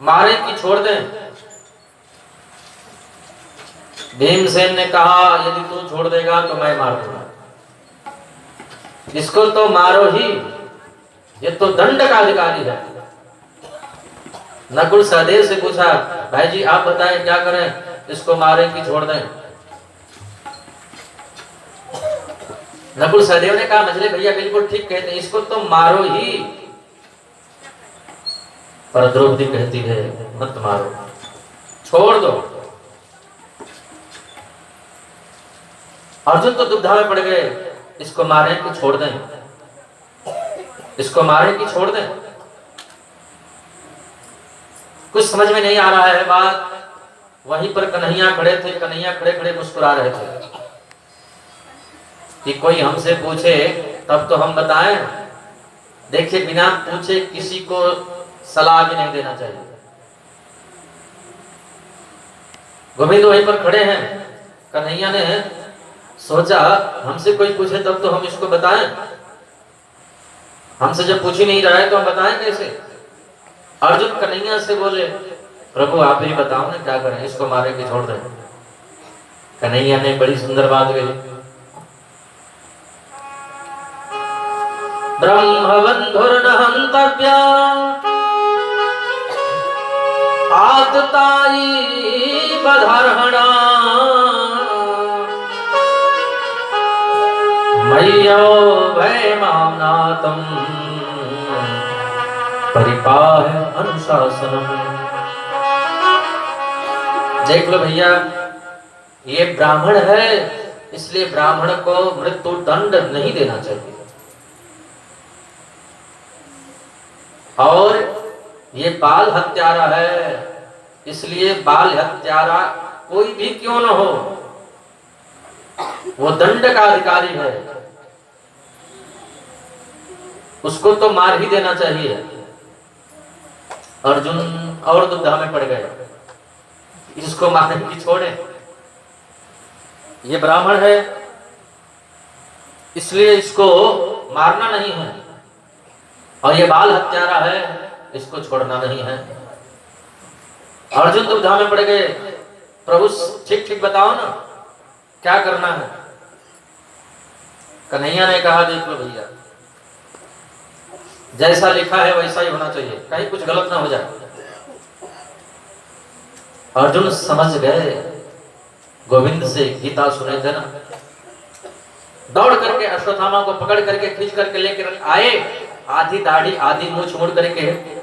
मारे कि छोड़ दें? भीमसेन ने कहा यदि तू छोड़ देगा तो मैं मार दूंगा, इसको तो मारो ही, ये तो दंड का अधिकारी है। नकुल सहदेव से पूछा, भाई जी आप बताएं क्या करें, इसको मारे कि छोड़ दें? नकुल सहदेव ने कहा मछली भैया बिल्कुल ठीक कहते हैं, इसको तो मारो ही। पर द्रौपदी कहती है मत मारो, छोड़ दो। अर्जुन तो दुविधा में पड़ गए, इसको मारे कि छोड़ दें, इसको मारे कि छोड़ दें। कुछ समझ में नहीं आ रहा है बात। वहीं पर कन्हैया खड़े थे, कन्हैया खड़े खड़े मुस्कुरा रहे थे कि कोई हमसे पूछे तब तो हम बताएं। देखिए बिना पूछे किसी को सलाह भी नहीं देना चाहिए। गोविंद वहीं पर खड़े हैं, कन्हैया ने सोचा हमसे कोई पूछे तब तो हम इसको बताएं, हमसे जब पूछ ही नहीं रहा है तो हम बताएं कैसे। अर्जुन कन्हैया से बोले प्रभु आप ही बताओ ना क्या करें, इसको मारे कि छोड़ दें? कन्हैया ने बड़ी सुंदर बात कही, ब्रह्मबंधुर्न हन्तव्या आततायी बधार्हणा मय्यो भयमानातं परिपाह अनुशासनम। देख लो भैया, ये ब्राह्मण है इसलिए ब्राह्मण को मृत्यु दंड नहीं देना चाहिए, और ये बाल हत्यारा है इसलिए बाल हत्यारा कोई भी क्यों न हो वो दंड का अधिकारी है, उसको तो मार ही देना चाहिए। अर्जुन और दुविधा में पड़ गए, इसको मारने की छोड़े, ये ब्राह्मण है इसलिए इसको मारना नहीं है, और ये बाल हत्यारा है इसको छोड़ना नहीं है। अर्जुन दुविधा में पड़ गए, प्रभु ठीक ठीक बताओ ना क्या करना है। कन्हैया ने कहा देख लो भैया, जैसा लिखा है वैसा ही होना चाहिए, कहीं कुछ गलत ना हो जाए। अर्जुन समझ गए, गोविंद से गीता सुने थे ना, दौड़ करके अश्वत्थामा को पकड़ करके खींच करके लेकर आए, आधी दाढ़ी आधी मूंछ मोड़ करके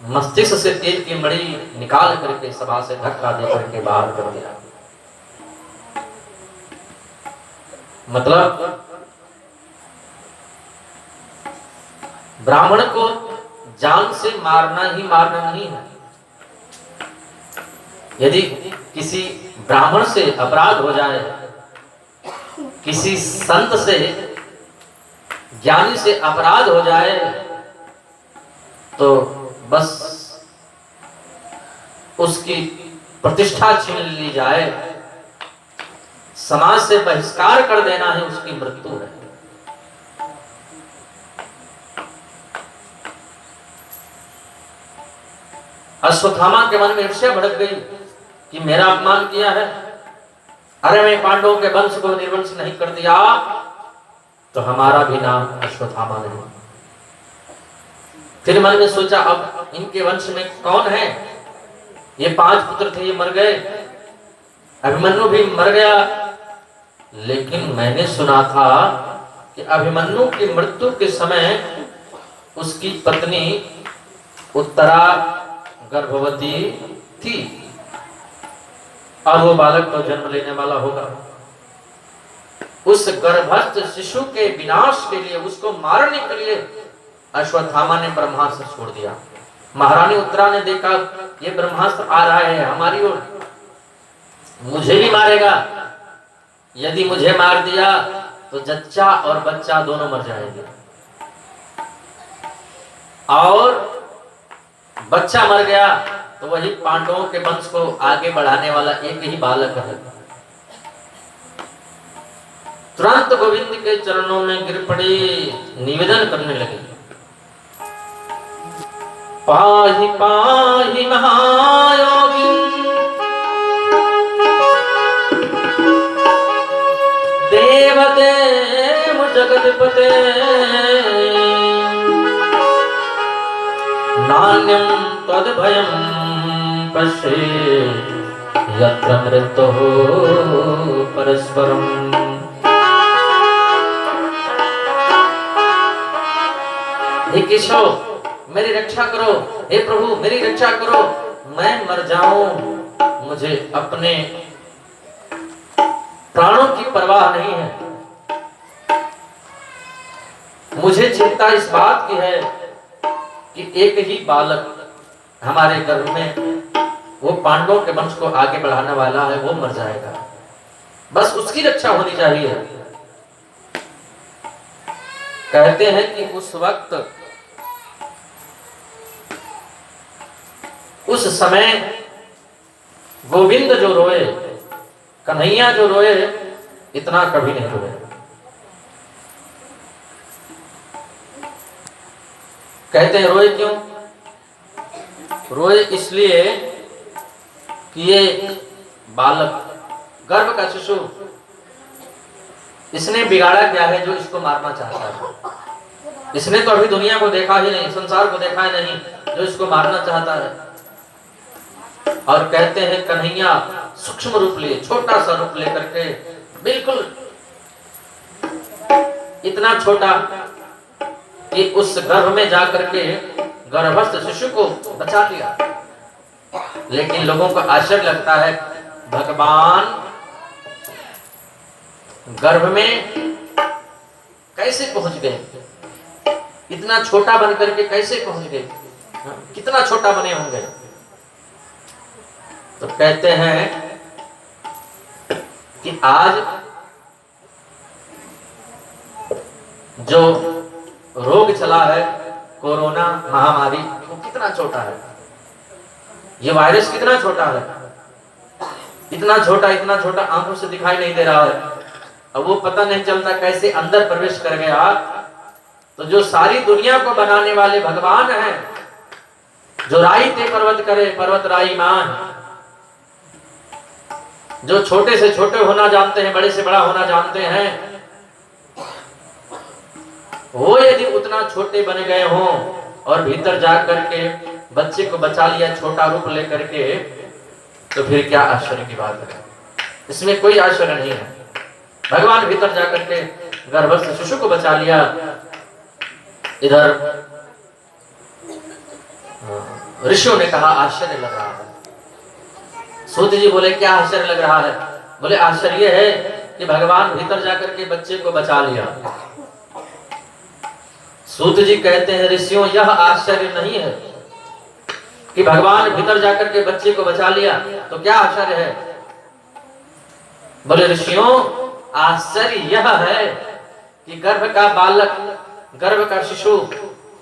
मस्तिष्क से तेल की मणि निकाल करके सभा से धक्का दे करके बाहर कर दिया। मतलब ब्राह्मण को जान से मारना ही मारना नहीं है। यदि किसी ब्राह्मण से अपराध हो जाए, किसी संत से ज्ञानी से अपराध हो जाए, तो बस उसकी प्रतिष्ठा छीन ली जाए, समाज से बहिष्कार कर देना है, उसकी मृत्यु है। अश्वत्थामा के मन में ईर्ष्या भड़क गई कि मेरा अपमान किया है, अरे मैं पांडवों के वंश को निर्वंश नहीं कर दिया तो हमारा भी नाम अश्वत्थामा नहीं। फिर मन में सोचा अब इनके वंश में कौन है, ये 5 पुत्र थे ये मर गए, अभिमन्यु भी मर गया, लेकिन मैंने सुना था कि अभिमन्यु की मृत्यु के समय उसकी पत्नी उत्तरा गर्भवती थी और वो बालक तो जन्म लेने वाला होगा। उस गर्भस्थ शिशु के विनाश के लिए, उसको मारने के लिए अश्वत्थामा ने ब्रह्मास्त्र छोड़ दिया। महारानी उत्तरा ने देखा ये ब्रह्मास्त्र आ रहा है हमारी ओर, मुझे भी मारेगा, यदि मुझे मार दिया तो जच्चा और बच्चा दोनों मर जाएंगे, और बच्चा मर गया तो वही पांडवों के वंश को आगे बढ़ाने वाला एक ही बालक है। तुरंत गोविंद के चरणों में गिर पड़ी, निवेदन करने लगे पाहि पाहि महायोगी देव देव जगदपते नान्यं तद्भयं पश्ये यत्र मृत्युः परस्परम्। हे केशव मेरी रक्षा करो, हे प्रभु मेरी रक्षा करो, मैं मर जाऊं, मुझे अपने प्राणों की परवाह नहीं है। मुझे चिंता इस बात की है कि एक ही बालक हमारे गर्भ में वो पांडवों के वंश को आगे बढ़ाने वाला है, वो मर जाएगा, बस उसकी रक्षा होनी चाहिए। कहते हैं कि उस वक्त उस समय गोविंद जो रोए, कन्हैया जो रोए, इतना कभी नहीं रोए। कहते हैं रोए क्यों? रोए इसलिए कि ये बालक, गर्भ का शिशु, इसने बिगाड़ा क्या है जो इसको मारना चाहता है? इसने तो अभी दुनिया को देखा ही नहीं, संसार को देखा ही नहीं, जो इसको मारना चाहता है। और कहते हैं कन्हैया सूक्ष्म रूप लिए, छोटा सा रूप लेकर के, बिल्कुल इतना छोटा कि उस गर्भ में जाकर के गर्भस्थ शिशु को बचा लिया। लेकिन लोगों को आश्चर्य लगता है, भगवान गर्भ में कैसे पहुंच गए, इतना छोटा बनकर के कैसे पहुंच गए, कितना छोटा बने होंगे। तो कहते हैं कि आज जो रोग चला है, कोरोना महामारी, वो कितना छोटा है, ये वायरस कितना छोटा है, इतना छोटा आंखों से दिखाई नहीं दे रहा है। अब वो पता नहीं चलता कैसे अंदर प्रवेश कर गया। तो जो सारी दुनिया को बनाने वाले भगवान हैं, जो राई ते पर्वत करे पर्वत राई मान, जो छोटे से छोटे होना जानते हैं, बड़े से बड़ा होना जानते हैं, वो यदि उतना छोटे बन गए हों और भीतर जा करके बच्चे को बचा लिया छोटा रूप लेकर के, तो फिर क्या आश्चर्य की बात है? इसमें कोई आश्चर्य नहीं है। भगवान भीतर जाकर के गर्भस्थ शिशु को बचा लिया। इधर ऋषियों ने कहा आश्चर्य लग रहा है। सूत जी बोले क्या आश्चर्य लग रहा है? बोले आश्चर्य है कि भगवान भीतर जाकर के बच्चे को बचा लिया। सूत जी कहते हैं ऋषियों, यह आश्चर्य नहीं है कि भगवान भीतर जाकर के बच्चे को बचा लिया, तो क्या आश्चर्य है? बोले ऋषियों, आश्चर्य यह है कि गर्भ का बालक, गर्भ का शिशु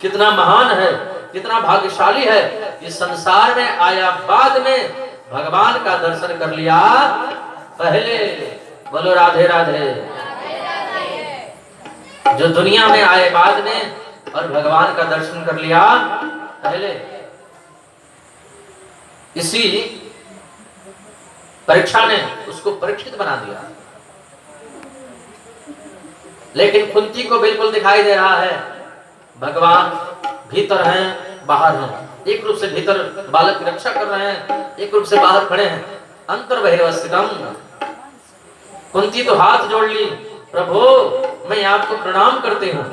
कितना महान है, कितना भाग्यशाली है। इस संसार में आया बाद में भगवान का दर्शन कर लिया पहले। बोलो राधे राधे। जो दुनिया में आए बाद में और भगवान का दर्शन कर लिया पहले। इसी परीक्षा ने उसको परीक्षित बना दिया। लेकिन कुंती को बिल्कुल दिखाई दे रहा है भगवान भीतर हैं, बाहर हैं। एक रूप से भीतर बालक की रक्षा कर रहे हैं, एक रूप से बाहर खड़े हैं। अंतर बहिर्वस्थितम। कुंती तो हाथ जोड़ ली, प्रभु मैं आपको प्रणाम करती हूँ।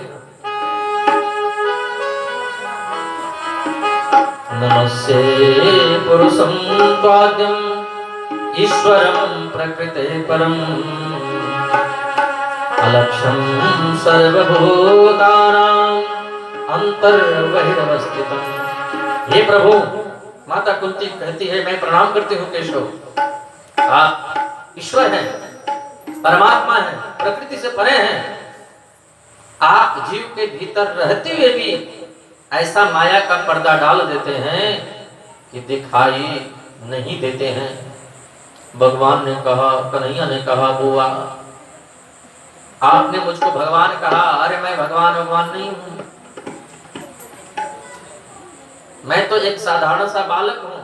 नमस्ते पुरुषं त्वाद्यं ईश्वरं प्रकृते परम अलक्ष्यं सर्वभूतानां अंतर्बहिर्वस्थितम्। हे प्रभु, माता कुंती कहती है मैं प्रणाम करती हूँ केशव। आप ईश्वर हैं, परमात्मा हैं, प्रकृति से परे हैं। आप जीव के भीतर रहते हुए भी ऐसा माया का पर्दा डाल देते हैं कि दिखाई नहीं देते हैं। भगवान ने कहा, कन्हैया ने कहा, बुआ आपने मुझको भगवान कहा, अरे मैं भगवान नहीं हूं। मैं तो एक साधारण सा बालक हूँ,